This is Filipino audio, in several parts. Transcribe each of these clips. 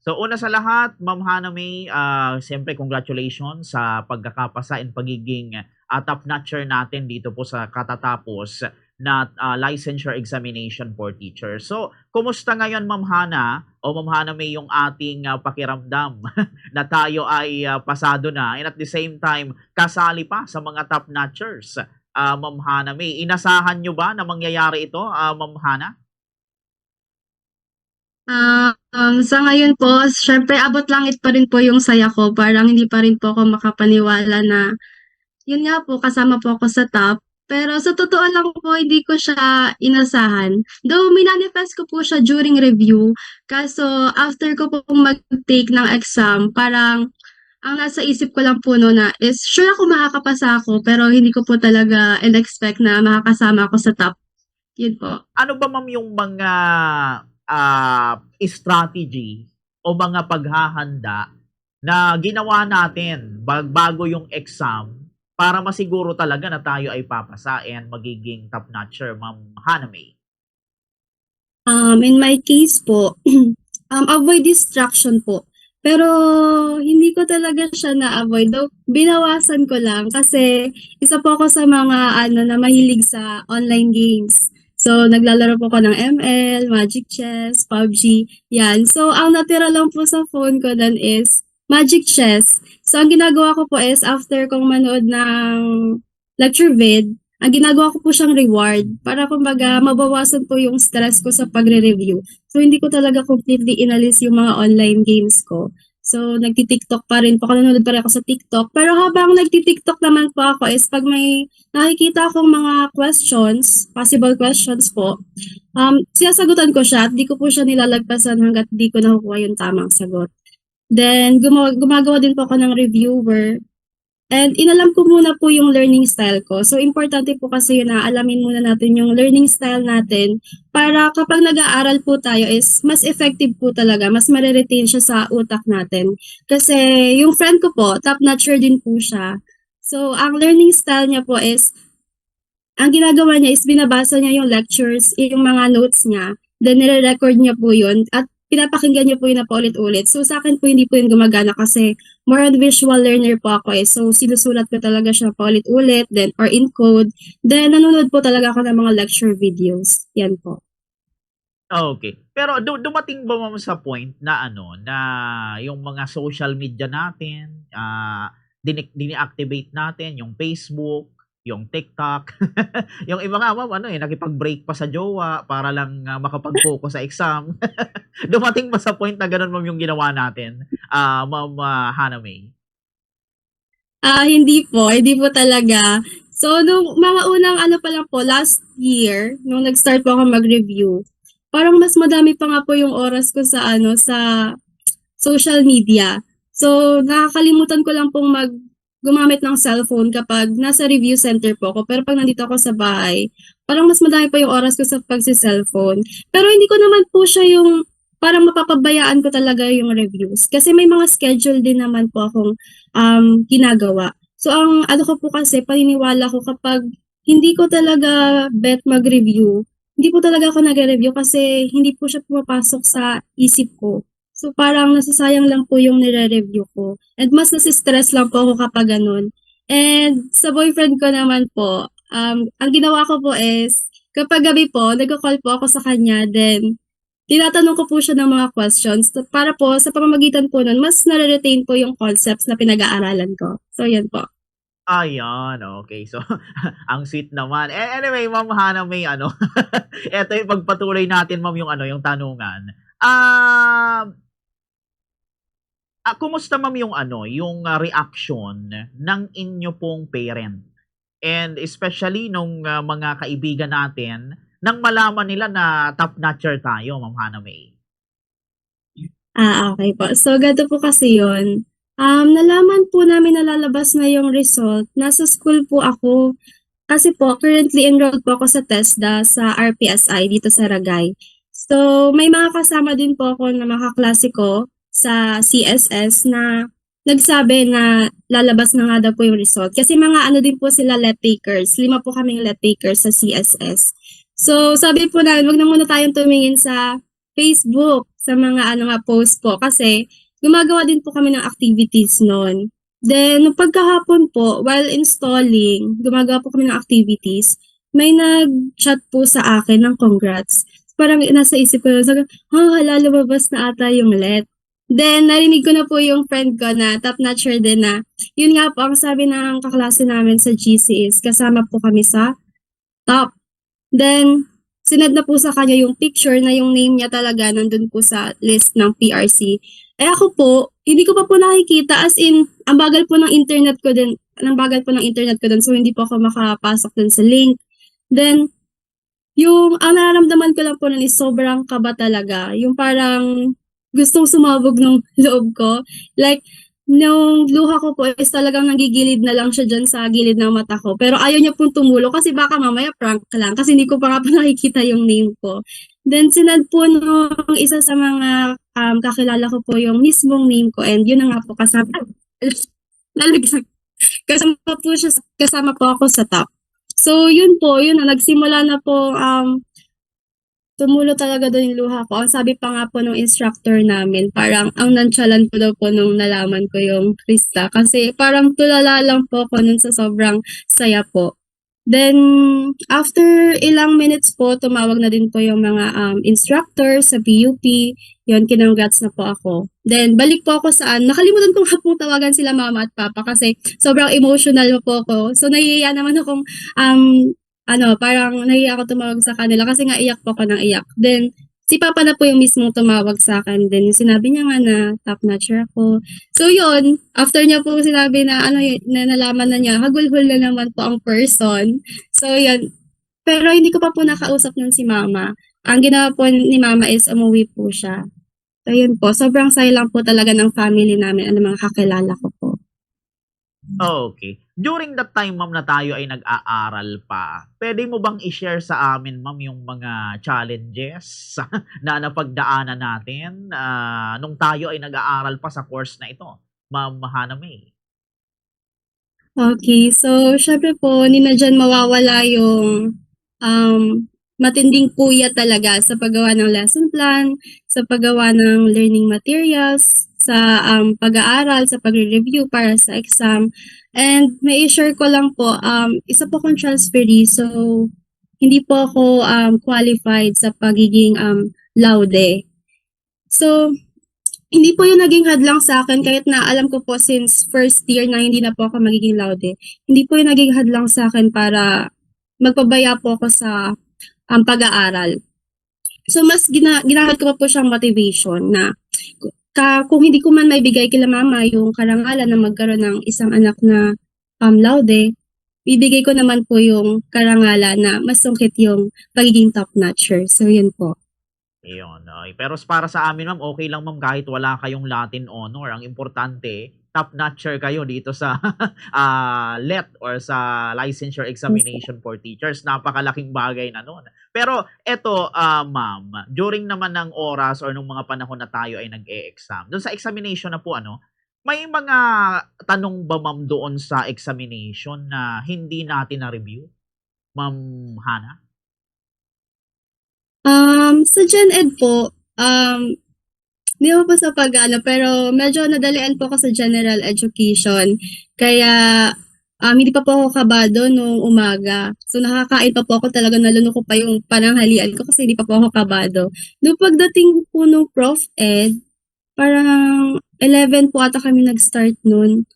So una sa lahat, Ma'am Hana May, siyempre congratulations sa pagkakapasa and pagiging top notcher natin dito po sa katatapos na licensure examination for teachers. So, kumusta ngayon Ma'am Hana o Ma'am Hana May yung ating pakiramdam na tayo ay pasado na and at the same time kasali pa sa mga top notchers? Ma'am Hana May, inasahan nyo ba na mangyayari ito, Ma'am Hana? Sa ngayon po, syempre abot langit pa rin po yung saya ko. Parang hindi pa rin po ako makapaniwala na yun nga po, kasama po ako sa top. Pero sa totoo lang po, hindi ko siya inasahan. Though minanifest ko po siya during review. Kaso after ko po mag-take ng exam, parang ang nasa isip ko lang po no na is sure ako makakapasa ako pero hindi ko po talaga in-expect na makakasama ako sa top. Yun po. Ano ba ma'am yung mga strategy o mga paghahanda na ginawa natin bago yung exam para masiguro talaga na tayo ay papasa and magiging top notcher, Ma'am Hana May? In my case po, avoid distraction po. Pero hindi ko talaga siya na-avoid. Though, binawasan ko lang kasi isa po ako sa mga ano na mahilig sa online games. So, naglalaro po ako ng ML, Magic Chess, PUBG, yan. So, ang natira lang po sa phone ko dan is Magic Chess. So, ang ginagawa ko po is after kong manood ng lecture vid, ang ginagawa ko po siyang reward para kumbaga mabawasan po yung stress ko sa pagre-review. So, hindi ko talaga completely inalis yung mga online games ko. So, nagti-TikTok pa rin po. Nanonood pa rin ako sa TikTok. Pero habang nagti-TikTok naman po ako is pag may nakikita akong mga questions, possible questions po, sinasagutan ko siya at di ko po siya nilalagpasan hanggat di ko nakukuha yung tamang sagot. Then, gumagawa din po ako ng reviewer. And inalam ko muna po yung learning style ko. So, importante po kasi yun na alamin muna natin yung learning style natin para kapag nag-aaral po tayo is mas effective po talaga, mas mariretain siya sa utak natin. Kasi yung friend ko po, top notcher din po siya. So, ang learning style niya po is, ang ginagawa niya is binabasa niya yung lectures, yung mga notes niya, then nire-record niya po yun at pinapakinggan niya po yun na paulit-ulit. So, sa akin po hindi po yun gumagana kasi more on visual learner po ako eh. So, sinusulat ko talaga siya paulit-ulit, then or in code. Then, nanonood po talaga ako ng mga lecture videos. Yan po. Okay. Pero dumating ba ma'am sa point na ano, na yung mga social media natin, dini-activate natin yung Facebook, yung TikTok, yung iba nga ma'am ano eh, nakipag-break pa sa jowa para lang makapag-focus sa exam. Dumating ba sa point na gano'n ma'am yung ginawa natin, Ma'am Hana May? Hindi po talaga. So, nung mga unang ano pa lang po, last year, nung nag-start po ako mag-review, parang mas madami pa nga po yung oras ko sa ano, sa social media. So, nakakalimutan ko lang pong gumamit ng cellphone kapag nasa review center po ako. Pero pag nandito ako sa bahay, parang mas madami pa yung oras ko sa pagsi-cellphone. Pero hindi ko naman po siya yung parang mapapabayaan ko talaga yung reviews. Kasi may mga schedule din naman po akong ginagawa. So, ang ano ko po kasi, paniniwala ko kapag hindi ko talaga bet mag-review, hindi po talaga ako nagre-review kasi hindi po siya pumapasok sa isip ko. So, parang nasasayang lang po yung nire-review ko. And mas nasi-stress lang po ako kapag ganun. And sa boyfriend ko naman po, ang ginawa ko po is, kapag gabi po, nagko-call po ako sa kanya, then tinatanong ko po siya ng mga questions para po sa pamamagitan po nun, mas nare-retain po yung concepts na pinag-aaralan ko. So, yan po. Ayan, okay. So, ang sweet naman. Anyway, Ma'am Hana May ano, eto yung pagpatuloy natin ma'am yung ano, yung tanungan. Kumusta ma'am yung ano, yung reaction ng inyo pong parent? And especially nung mga kaibigan natin nang malaman nila na top notcher tayo, Ma'am Hana May? Okay po. So, ganito po kasi yun. Nalaman po namin na lalabas na yung result. Nasa school po ako. Kasi po, currently enrolled po ako sa TESDA sa RPSI dito sa Ragay. So, may mga kasama din po ako na mga kaklase ko sa CSS na nagsabi na lalabas na nga daw po yung result. Kasi mga ano din po sila let takers. 5 po kaming let takers sa CSS. So, sabi po namin, wag na muna tayong tumingin sa Facebook, sa mga ano nga post po kasi gumagawa din po kami ng activities no'n. Then nung pagkahapon po, while installing, gumagawa po kami ng activities, may nag-chat po sa akin ng congrats. Parang nasa isip ko sabi ko, hala lumabas na ata yung let. Then narinig ko na po yung friend ko na top-notcher din na, yun nga po ang sabi ng kaklase namin sa GC is kasama po kami sa top. Then sinend na po sa kanya yung picture na yung name niya talaga nandun po sa list ng PRC. Eh ako po, hindi ko pa po nakikita as in, ang bagal po ng internet ko din, so hindi po ako makapasok dun sa link. Then, yung ang nararamdaman ko lang po nun is sobrang kaba talaga, yung parang gustong sumabog ng loob ko. Like, nung luha ko po is talagang nanggigilid na lang siya diyan sa gilid ng mata ko. Pero ayaw niya pong tumulo kasi baka mamaya prank lang kasi hindi ko pa nga po nakikita yung name ko. Then sinend po nung isa sa mga kakilala ko po yung mismong name ko and yun na nga po kasama lalaglag. Kasama po ako sa top. So yun po, yun na nagsimula na po tumulo talaga dun yung luha ko. Ang sabi pa nga po nung instructor namin, parang ang nonchalant ko daw po nung nalaman ko yung lista. Kasi parang tulala lang po ako nun sa sobrang saya po. Then, after ilang minutes po, tumawag na din po yung mga instructor sa PUP. Yun, kinongrats na po ako. Then, balik po ako saan. Nakalimutan ko nga pong tawagan sila mama at papa kasi sobrang emotional po ako. So, nahihiya naman akong parang nahiya ako tumawag sa kanila kasi nga iyak po ako ng iyak. Then, si papa na po yung mismong tumawag sa akin. Then, sinabi niya nga na top-notcher ako. So, yun, after niya po sinabi na na nalaman na niya, hagulhol na naman po ang person. So, yun. Pero hindi ko pa po nakausap nun si mama. Ang ginawa po ni mama is umuwi po siya. So, yun po. Sobrang saya lang po talaga ng family namin at ng mga kakilala ko po. Okay. During that time, ma'am, na tayo ay nag-aaral pa, pwede mo bang i-share sa amin, ma'am, yung mga challenges na napagdaanan natin nung tayo ay nag-aaral pa sa course na ito, Ma'am Hana May? Okay, so syempre po, hindi na diyan mawawala yung matinding kuya talaga sa paggawa ng lesson plan, sa paggawa ng learning materials, sa pag-aaral, sa pagre-review para sa exam. And may i-share ko lang po, isa po akong transferee, so hindi po ako qualified sa pagiging laude. So, hindi po yun naging hadlang sa akin kahit na alam ko po since first year na hindi na po ako magiging laude. Hindi po yun naging hadlang sa akin para magpabaya po ako sa pag-aaral. So mas ginamit ko pa po siyang motivation na kung hindi ko man maibigay kila mama yung karangalan na magkaroon ng isang anak na laude, bibigay ko naman po yung karangalan na mas sungkit yung pagiging top-notcher. So yun po. Ayun, okey. Pero para sa amin, ma'am, okay lang, ma'am, kahit wala kayong Latin honor. Ang importante, top-notcher kayo dito sa LET or sa Licensure Examination for Teachers. Napakalaking bagay na nun. Pero eto, ma'am, during naman ng oras or nung mga panahon na tayo ay nag-e-exam, dun sa examination na po may mga tanong ba, ma'am, doon sa examination na hindi natin na-review, Ma'am Hana? Sa Gen Ed po, hindi ako po sa pero medyo nadalian po ako sa general education. Kaya, hindi pa po ako kabado nung umaga. So, nakakain pa po ako talaga, naluno ko pa yung pananghalian ko kasi hindi pa po ako kabado. Nung pagdating po nung Prof. Ed, parang 11 po ata kami nag-start nun.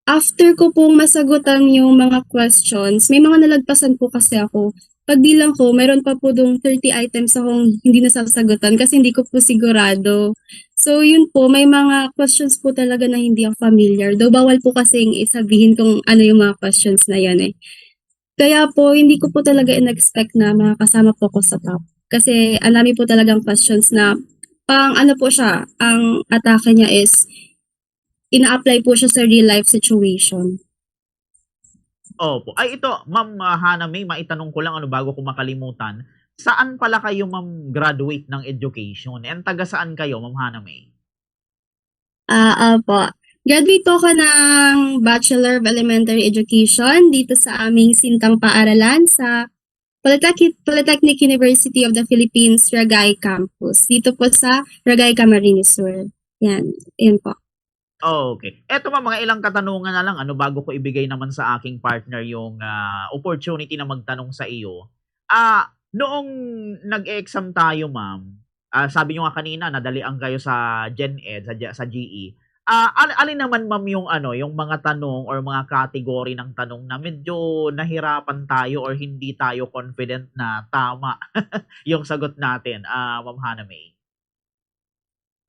After ko pong masagutan yung mga questions, may mga nalagpasan po kasi ako. Pagbilang ko, meron pa po dong 30 items akong hindi nasasagutan kasi hindi ko po sigurado. So yun po, may mga questions po talaga na hindi ako familiar. Though bawal po kasing isabihin kung ano yung mga questions na yan eh. Kaya po, hindi ko po talaga in-expect na makakasama po ko sa top. Kasi ang dami po talagang questions na ano po siya, ang atake niya is ina-apply po siya sa real life situation. Opo. Ay ito, Ma'am Hana May, maitanong ko lang bago ko makalimutan. Saan pala kayo, ma'am, graduate ng education? And taga saan kayo, Ma'am Hana May? Opo. Graduate po ako ng Bachelor of Elementary Education dito sa aming Sintang Paaralan sa Polytechnic University of the Philippines, Ragay Campus. Dito po sa Ragay, Camarines Sur. Yan, yan po. Okay. Eto mga ilang katanungan na lang ano bago ko ibigay naman sa aking partner yung, opportunity na magtanong sa iyo. Noong nag-e-exam tayo ma'am, sabi niyo nga kanina nadalian kayo sa Gen Ed, sa GE. Alin naman ma'am yung ano, yung mga tanong or mga category ng tanong na medyo nahirapan tayo or hindi tayo confident na tama yung sagot natin, Ma'am Hana May?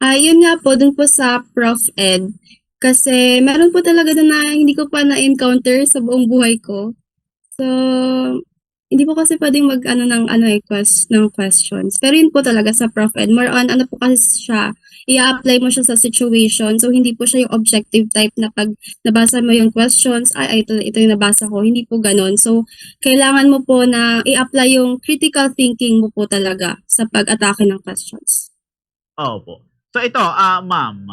Yun nga po, dun po sa Prof. Ed. Kasi meron po talaga dun na hindi ko pa na-encounter sa buong buhay ko. So, hindi po kasi pwedeng mag-ano ng ng questions. Pero yun po talaga sa Prof. Ed. More on ano po kasi siya, i-apply mo siya sa situation. So, hindi po siya yung objective type na pag nabasa mo yung questions, ito yung nabasa ko. Hindi po ganon. So, kailangan mo po na i-apply yung critical thinking mo po talaga sa pag-atake ng questions. Opo. So ito, ma'am,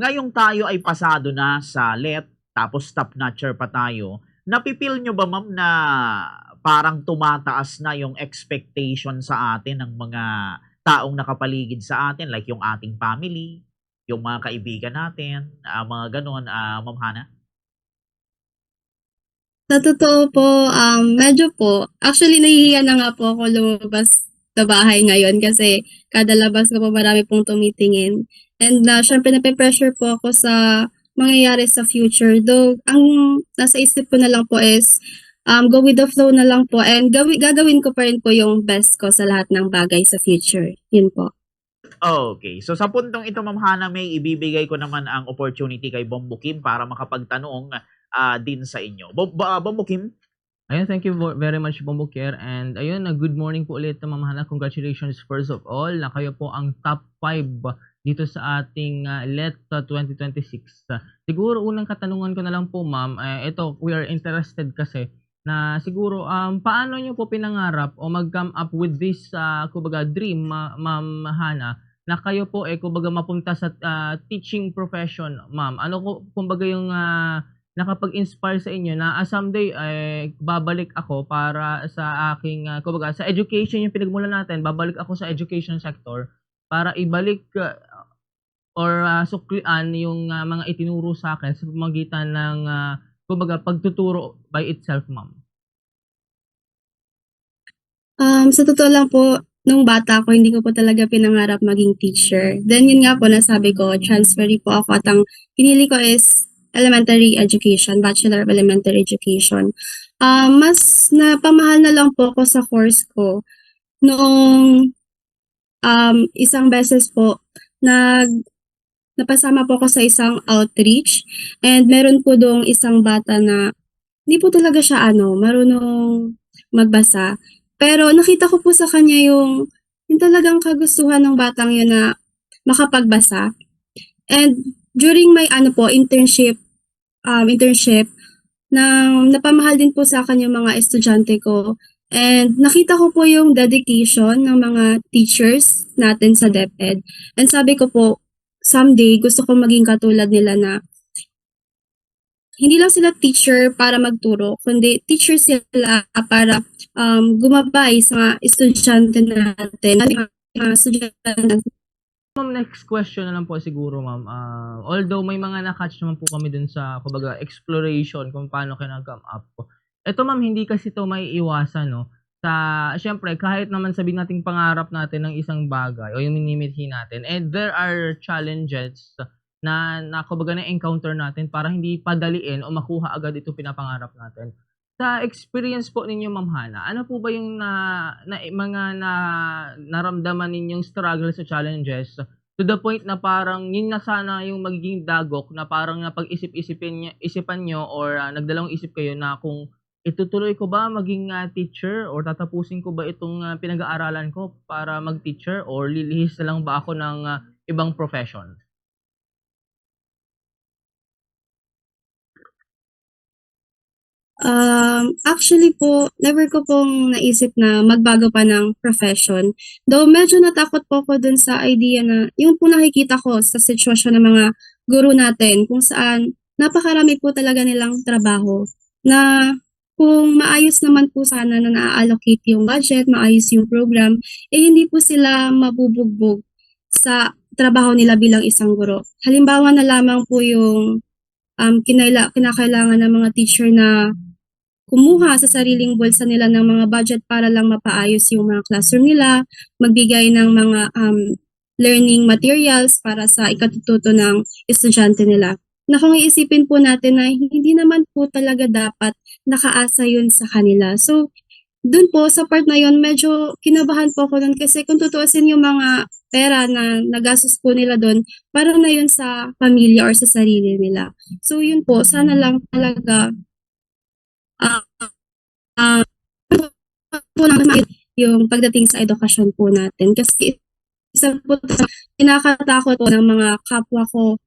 ngayong tayo ay pasado na sa LET, tapos top-notcher pa tayo, nafi-feel niyo ba ma'am na parang tumataas na yung expectation sa atin ng mga taong nakapaligid sa atin, like yung ating family, yung mga kaibigan natin, mga gano'n, Ma'am Hana? Sa totoo po, medyo po. Actually, nahihiya na nga po ako lumabas sa bahay ngayon kasi kada labas ko po marami pong tumitingin. And syempre nape-pressure po ako sa mangyayari sa future. Though, ang nasa isip ko na lang po is go with the flow na lang po and gagawin ko pa rin po yung best ko sa lahat ng bagay sa future. Yun po. Okay. So sa puntong ito, Ma'am Hana May, ibibigay ko naman ang opportunity kay Bombo Kim para makapagtanong, din sa inyo. Bombo Kim? Ayun, thank you very much, Bomboker. And ayun, good morning po ulit, Ma'am Hana. Congratulations first of all na kayo po ang top 5 dito sa ating LET 2026. Siguro unang katanungan ko na lang po, ma'am, ito, we are interested kasi na siguro paano niyo po pinangarap o mag-come up with this kumbaga dream, Ma'am Hana, na kayo po kumbaga mapunta sa teaching profession, ma'am. Ano ko kumbaga yung nakapag-inspire sa inyo na someday babalik ako para sa aking kumbaga sa education yung pinagmulan natin, babalik ako sa education sector para ibalik or suklian yung mga itinuro sa akin sa pamamagitan ng kumbaga pagtuturo by itself, ma'am. Sa totoo lang po, nung bata ako, hindi ko po talaga pinangarap maging teacher. Then yun nga po, nasabi ko, transferee po ako at ang pinili ko is elementary education, Bachelor of Elementary Education. Mas napamahal na lang po ako sa course ko noong isang beses po, napasama po ako sa isang outreach and meron po doong isang bata na hindi po talaga siya marunong magbasa. Pero nakita ko po sa kanya yung talagang kagustuhan ng batang yun na makapagbasa. And during my internship, napamahal din po sa akin yung mga estudyante ko. And nakita ko po yung dedication ng mga teachers natin sa DepEd. And sabi ko po, someday gusto ko maging katulad nila na hindi lang sila teacher para magturo, kundi teacher sila para gumabay sa estudyante natin. Ma'am, next question na lang po siguro, ma'am. Although may mga na-catch naman po kami dun sa kumbaga exploration kung paano kayo nag-come up. Ito, ma'am, hindi kasi to may iwasan, no? Siyempre, kahit naman sabihin nating pangarap natin ng isang bagay o yung minimithi natin, and there are challenges na kumbaga na-encounter natin para hindi padaliin o makuha agad ito pinapangarap natin. Sa experience po ninyo, Ma'am Hana, ano po ba yung naramdaman ninyong struggles o challenges to the point na parang yun na sana yung magiging dagok na parang isipan nyo or nagdalawang isip kayo na kung itutuloy ko ba maging teacher or tatapusin ko ba itong pinag-aaralan ko para mag-teacher or lilihis na lang ba ako ng ibang profession? Actually po, never ko pong naisip na magbago pa ng profession. Though medyo natakot po ako dun sa idea na yung po nakikita ko sa sitwasyon ng mga guro natin kung saan napakarami po talaga nilang trabaho na kung maayos naman po sana na naa-allocate yung budget, maayos yung program, hindi po sila mabubugbog sa trabaho nila bilang isang guro. Halimbawa na lamang po yung kinakailangan ng mga teacher na kumuha sa sariling bulsa nila ng mga budget para lang mapaayos yung mga classroom nila, magbigay ng mga learning materials para sa ikatututo ng estudyante nila. Na kung iisipin po natin na hindi naman po talaga dapat nakaasa yun sa kanila. So, dun po sa part na yun, medyo kinabahan po ako dun kasi kung tutuusin yung mga pera na nagastos po nila dun, para na yun sa pamilya or sa sarili nila. So, yun po, sana lang talaga ah ah, po lang yung pagdating sa edukasyon po natin. Kasi isa po sa kinakatakot po ng mga kapwa ko,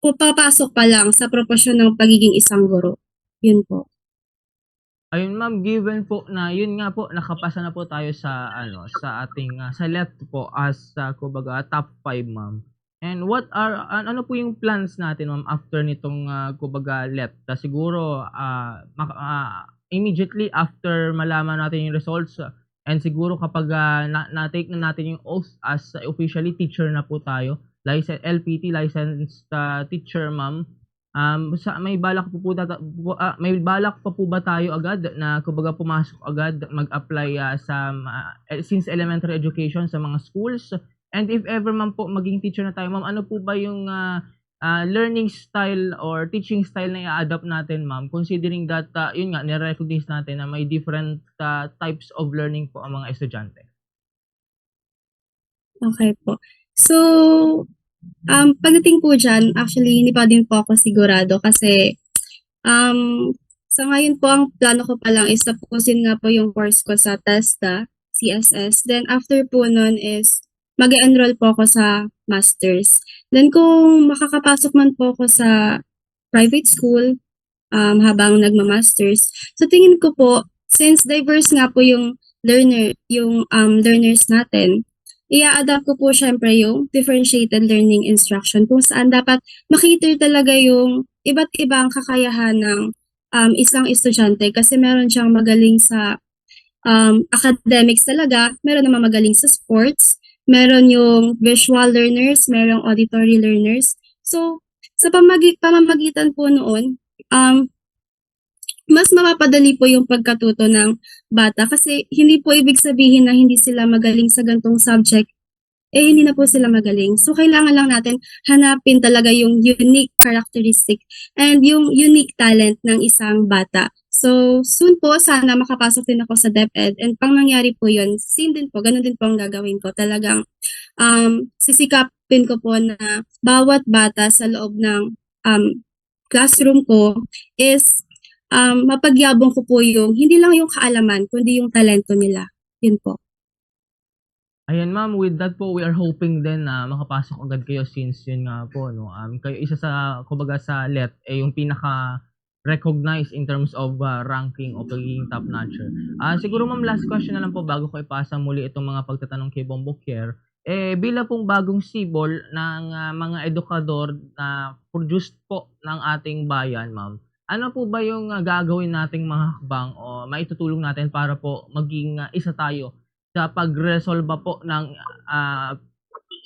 papasok pa lang sa propasyon ng pagiging isang guro. Yun po. Ayun ma'am, given po na yun nga po nakapasa na po tayo sa sa ating sa left po as kumbaga top 5 ma'am. And what are ano po yung plans natin ma'am after nitong kumbaga left? Siguro immediately after malaman natin yung results and siguro kapag na-take na natin yung oath as officially teacher na po tayo, LPT licensed teacher ma'am. May balak may balak pa po ba tayo agad na kumbaga pumasok agad mag-apply sa since elementary education sa mga schools? And if ever man po maging teacher na tayo, ma'am, ano po ba yung learning style or teaching style na i-adapt natin, ma'am, considering that yun nga nire-recognize natin na may different types of learning po ang mga estudyante? Okay po. So, pagdating po diyan, actually hindi pa din po ako sigurado kasi sa ngayon po ang plano ko pa lang is tapusin nga po yung course ko sa TESDA, CSS. Then after po nun is mag-enroll po ako sa masters. Then kung makakapasok man po ako sa private school habang nagma-masters, sa tingin ko po, since diverse nga po yung learners natin, i-adapt ko po syempre yung differentiated learning instruction kung saan dapat makiter talaga yung iba't ibang kakayahan ng isang estudyante kasi meron siyang magaling sa academics talaga, meron naman magaling sa sports, meron yung visual learners, merong auditory learners. So, sa pamamagitan po noon, mas mapapadali po yung pagkatuto ng bata kasi hindi po ibig sabihin na hindi sila magaling sa gantong subject, hindi na po sila magaling. So, kailangan lang natin hanapin talaga yung unique characteristic and yung unique talent ng isang bata. So, soon po, sana makapasok din ako sa DepEd and pang nangyari po yun, same din po, ganun din po ang gagawin ko. Talagang sisikapin ko po na bawat bata sa loob ng classroom ko is mapagyabong ko po yung, hindi lang yung kaalaman, kundi yung talento nila. Yun po. Ayan ma'am, with that po, we are hoping din na makapasok agad kayo since yun nga po, no? Kayo isa sa, kumbaga sa LET, yung pinaka recognized in terms of ranking o pagiging top notcher. Siguro ma'am, last question na lang po bago ko ipasa muli itong mga pagtatanong kay Bombokier. Bilang pong bagong sibol ng mga edukador na produced po ng ating bayan, ma'am, ano po ba yung gagawin nating mga hakbang o maitutulong natin para po maging isa tayo sa pag-resolve po ng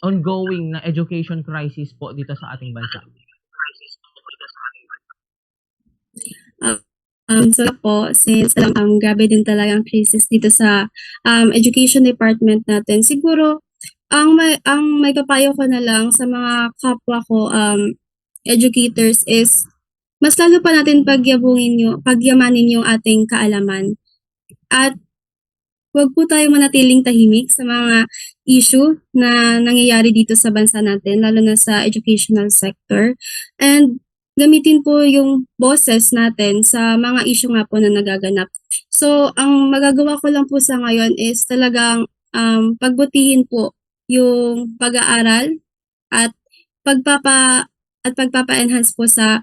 ongoing na education crisis po dito sa ating bansa? So po, since grabe din talaga ang crisis dito sa education department natin, siguro ang may papayo ko na lang sa mga kapwa ko educators is mas lalo pa natin pagyamanin yung ating kaalaman. At huwag po tayo manatiling tahimik sa mga issue na nangyayari dito sa bansa natin, lalo na sa educational sector. And gamitin po yung boses natin sa mga issue nga po na nagaganap. So, ang magagawa ko lang po sa ngayon is talagang pagbutihin po yung pag-aaral at pagpapa-enhance po sa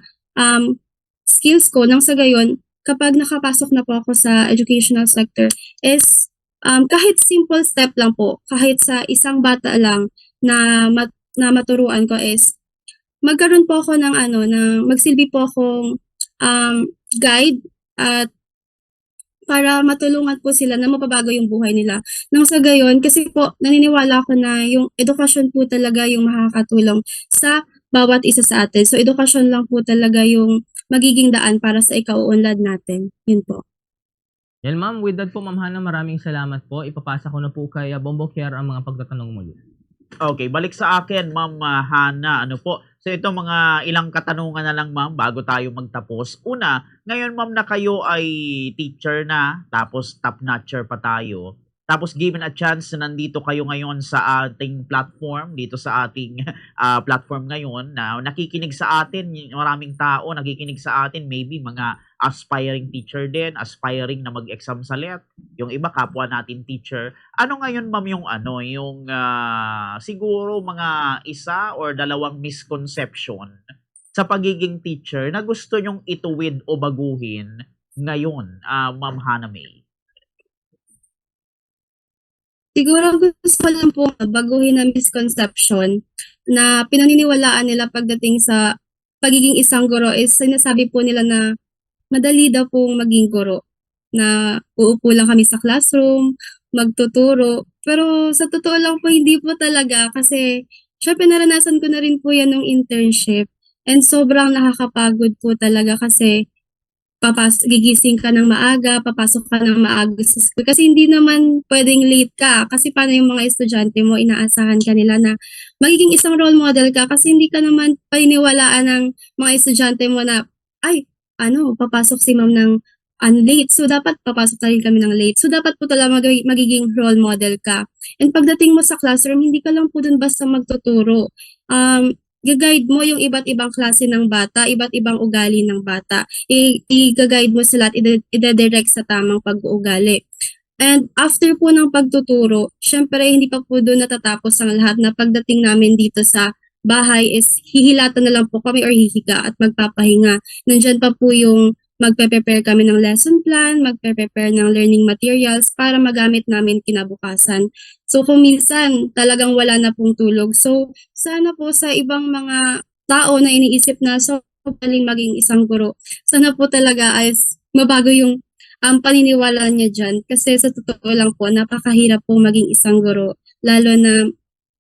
skills ko nang sa gayon kapag nakapasok na po ako sa educational sector is kahit simple step lang po, kahit sa isang bata lang na maturuan ko is magkaroon po ako ng magsilbi po akong guide at para matulungan po sila na mapabago yung buhay nila. Nang sa gayon, kasi po naniniwala ako na yung edukasyon po talaga yung makakatulong sa bawat isa sa atin. So edukasyon lang po talaga yung magiging daan para sa ikauunlad natin. Yun po. Yan ma'am, with that po Ma'am Hana, maraming salamat po. Ipapasa ko na po kay Bombo Care ang mga pagtatanong muli. Okay, balik sa akin, Ma'am Hana. Ano po? So ito mga ilang katanungan na lang, Ma'am, bago tayo magtapos. Una, ngayon, Ma'am, na kayo ay teacher na, tapos top-notcher pa tayo. Tapos given a chance na nandito kayo ngayon sa ating platform, dito sa ating platform ngayon, na nakikinig sa atin, maraming tao nakikinig sa atin, maybe mga aspiring teacher din, aspiring na mag-exam sa LET, yung iba kapwa natin teacher. Ano ngayon, Ma'am, yung siguro mga isa or dalawang misconception sa pagiging teacher na gusto nyong ituwid o baguhin ngayon, Ma'am Hana May? Siguro gusto ko lang po baguhin ang misconception na pinaniniwalaan nila pagdating sa pagiging isang guro is sinasabi po nila na madali daw pong maging guro, na uupo lang kami sa classroom, magtuturo. Pero sa totoo lang po hindi po talaga kasi syempre naranasan ko na rin po yan nung internship and sobrang nakakapagod po talaga kasi gigising ka ng maaga, papasok ka ng maaga sa school. Kasi hindi naman pwedeng late ka. Kasi paano yung mga estudyante mo, inaasahan ka nila na magiging isang role model ka kasi hindi ka naman paniniwalaan ng mga estudyante mo na, ay, papasok si ma'am ng late. So, dapat papasok na rin kami ng late. So, dapat po talaga magiging role model ka. And pagdating mo sa classroom, hindi ka lang po dun basta magtuturo. Gag-guide mo yung iba't ibang klase ng bata, iba't ibang ugali ng bata. I-guide mo sila at i-direct sa tamang pag-uugali. And after po ng pagtuturo, syempre hindi pa po doon natatapos ang lahat na pagdating namin dito sa bahay is hihilatan na lang po kami or hihiga at magpapahinga. Nandyan pa po yung magpe-prepare kami ng lesson plan, magpe-prepare ng learning materials para magamit namin kinabukasan. So kung minsan talagang wala na pong tulog. So sana po sa ibang mga tao na iniisip na so galing maging isang guro, sana po talaga ay mabago yung paniniwala niya dyan. Kasi sa totoo lang po, napakahirap po maging isang guro. Lalo na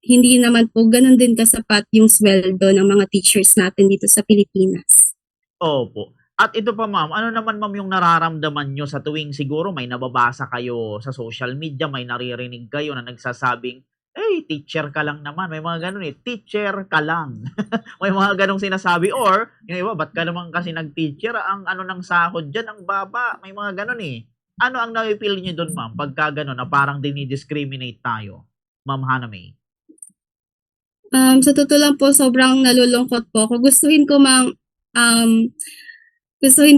hindi naman po ganun din kasapat yung sweldo ng mga teachers natin dito sa Pilipinas. Opo. At ito pa, Ma'am, ano naman, Ma'am, yung nararamdaman nyo sa tuwing siguro may nababasa kayo sa social media, may naririnig kayo na nagsasabing, teacher ka lang naman. May mga ganun teacher ka lang. May mga ganong sinasabi. Or, yung iba, ba't ka naman kasi nag-teacher? Ang ng sahod dyan, ang baba. May mga ganun Ano ang na-feel nyo dun, Ma'am, pagka ganun na parang dinidiscriminate tayo, Ma'am Hana May? Sa totoo lang po, sobrang nalulungkot po ako. Gustuhin ko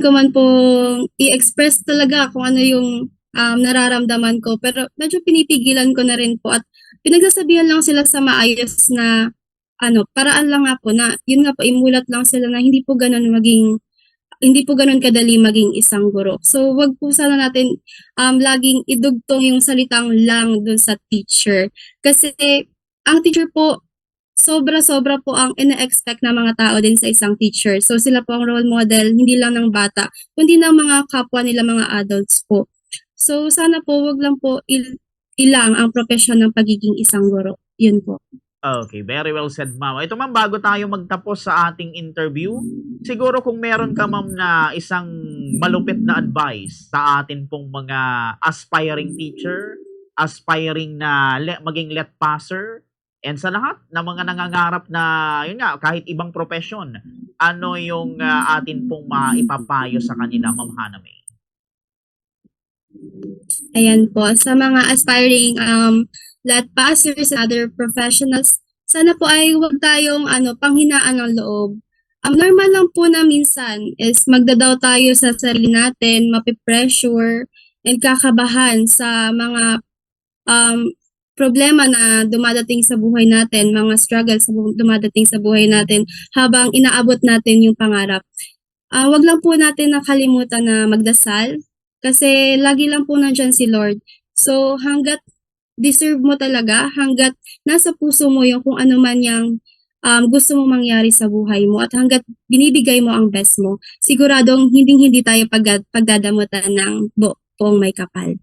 man pong i-express talaga kung ano yung nararamdaman ko. Pero medyo pinipigilan ko na rin po at pinagsasabihan lang sila sa maayos na paraan lang nga po na yun nga po imulat lang sila na hindi po ganun kadali maging isang guro. So wag po sana natin laging idugtong yung salitang lang dun sa teacher. Kasi ang teacher po sobra-sobra po ang ina-expect ng mga tao din sa isang teacher. So sila po ang role model, hindi lang ng bata, kundi ng mga kapwa nila, mga adults po. So sana po wag lang po ilang ang profesyon ng pagiging isang guro. Yun po. Okay, very well said, Ma'am. Ito, Ma'am, bago tayo magtapos sa ating interview, siguro kung meron ka, Ma'am, na isang malupit na advice sa atin pong mga aspiring teacher, aspiring na maging let passer, and sa lahat ng mga nangangarap na, yun nga, kahit ibang profesyon, ano yung atin pong maipapayo sa kanila, Ma'am Hana May? Ayan po, sa mga aspiring let passers and other professionals, sana po ay huwag tayong panghinaan ng loob. Normal lang po na minsan is magdadaw tayo sa sarili natin, mapipressure, and kakabahan sa mga problema na dumadating sa buhay natin, mga struggles na dumadating sa buhay natin habang inaabot natin yung pangarap. Wag lang po natin nakalimutan na magdasal kasi lagi lang po nandyan si Lord. So hanggat deserve mo talaga, hanggat nasa puso mo yung kung ano man yung gusto mong mangyari sa buhay mo at hangga't binibigay mo ang best mo, siguradong hinding-hindi tayo pagdadamutan ng buong may kapal.